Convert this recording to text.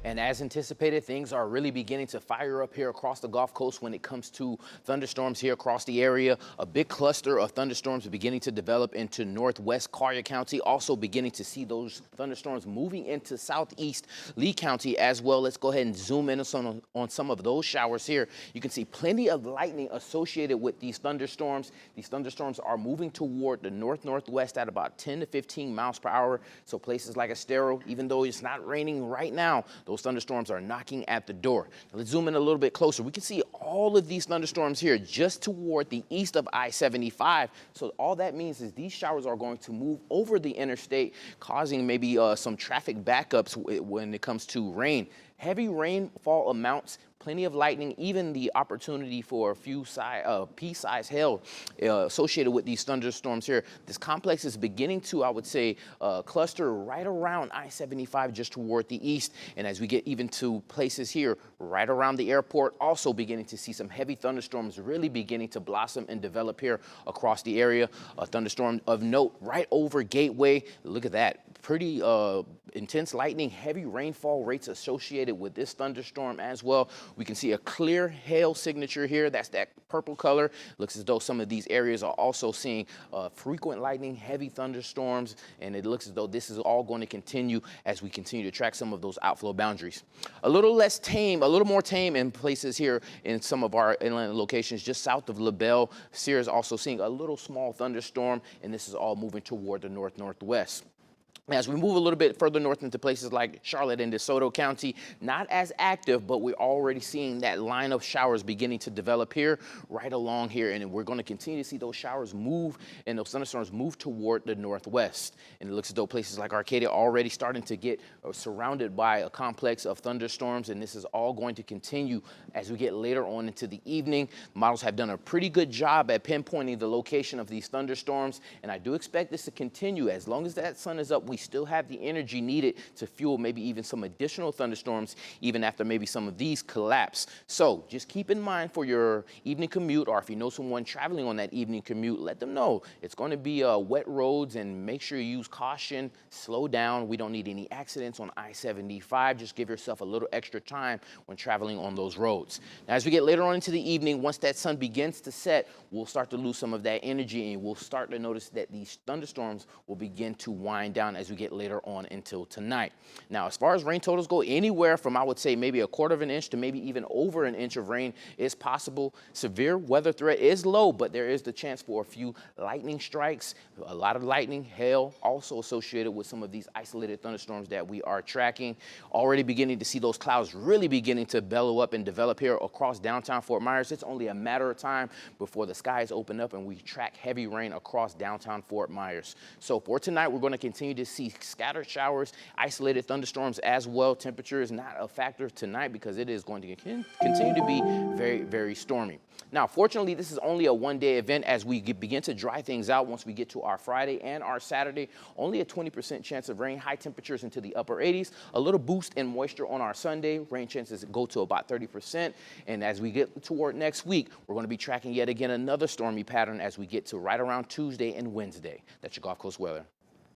And as anticipated, things are really beginning to fire up here across the Gulf Coast when it comes to thunderstorms here across the area. A big cluster of thunderstorms are beginning to develop into northwest Collier County, also beginning to see those thunderstorms moving into southeast Lee County as well. Let's go ahead and zoom in on some of those showers here. You can see plenty of lightning associated with these thunderstorms. These thunderstorms are moving toward the northwest at about 10 to 15 miles per hour. So places like Estero, even though it's not raining right now, those thunderstorms are knocking at the door. Now, let's zoom in a little bit closer. We can see all of these thunderstorms here just toward the east of I-75. So all that means is these showers are going to move over the interstate, causing maybe some traffic backups when it comes to rain. Heavy rainfall amounts, plenty of lightning, even the opportunity for a few pea-sized hail associated with these thunderstorms here. This complex is beginning to, I would say, cluster right around I-75 just toward the east. And as we get even to places here right around the airport, also beginning to see some heavy thunderstorms really beginning to blossom and develop here across the area. A thunderstorm of note right over Gateway. Look at that. Pretty intense lightning, heavy rainfall rates associated with this thunderstorm as well. We can see a clear hail signature here. That's that purple color. Looks as though some of these areas are also seeing frequent lightning, heavy thunderstorms, and it looks as though this is all going to continue as we continue to track some of those outflow boundaries. A little less tame, a little more tame in places here in some of our inland locations just south of LaBelle. Sears also seeing a little small thunderstorm, and this is all moving toward the northwest. As we move a little bit further north into places like Charlotte and DeSoto County, not as active, but we're already seeing that line of showers beginning to develop here, right along here. And we're going to continue to see those showers move and those thunderstorms move toward the northwest. And it looks as though places like Arcadia already starting to get surrounded by a complex of thunderstorms. And this is all going to continue as we get later on into the evening. Models have done a pretty good job at pinpointing the location of these thunderstorms. And I do expect this to continue as long as that sun is up. We still have the energy needed to fuel maybe even some additional thunderstorms even after maybe some of these collapse. So just keep in mind for your evening commute, or if you know someone traveling on that evening commute, let them know it's going to be wet roads, and make sure you use caution, slow down. We don't need any accidents on I-75. Just give yourself a little extra time when traveling on those roads. Now, as we get later on into the evening, once that sun begins to set, we'll start to lose some of that energy, and we'll start to notice that these thunderstorms will begin to wind down as we get later on until tonight. Now, as far as rain totals go, anywhere from, I would say, maybe a quarter of an inch to maybe even over an inch of rain is possible. Severe weather threat is low, but there is the chance for a few lightning strikes, a lot of lightning, hail, also associated with some of these isolated thunderstorms that we are tracking. Already beginning to see those clouds really beginning to bellow up and develop here across downtown Fort Myers. It's only a matter of time before the skies open up and we track heavy rain across downtown Fort Myers. So for tonight, we're going to continue to see scattered showers, isolated thunderstorms as well. Temperature is not a factor tonight because it is going to continue to be very, very stormy. Now, fortunately, this is only a one-day event as we begin to dry things out once we get to our Friday and our Saturday. Only a 20% chance of rain, high temperatures into the upper 80s, a little boost in moisture on our Sunday. Rain chances go to about 30%. And as we get toward next week, we're going to be tracking yet again another stormy pattern as we get to right around Tuesday and Wednesday. That's your Gulf Coast weather.